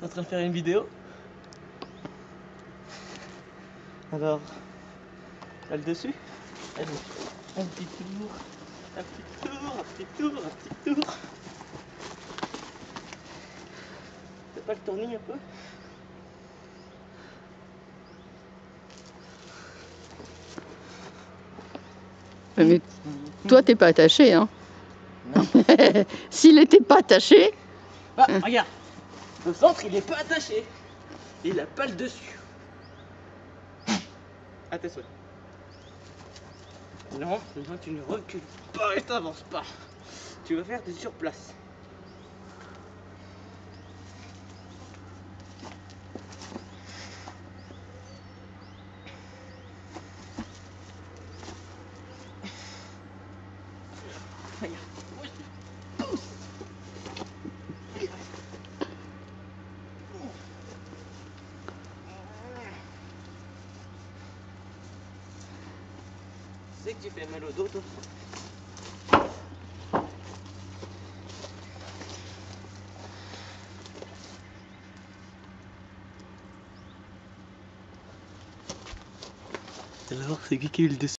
en train de faire une vidéo. Alors, là le dessus. Allez, un petit tour, un petit tour, un petit tour, un petit tour. T'as pas le tournis un peu? Mais toi, t'es pas attaché, hein? Non. S'il était pas attaché... Ah, regarde, le centre il est pas attaché. Il a pas le dessus. À tes souhaits. Non, non, tu ne recules pas et t'avances pas. Tu vas faire des surplaces. Regarde, moi je pousse. C'est que tu fais mal au dos, toi. Alors, c'est qui a eu le dessus?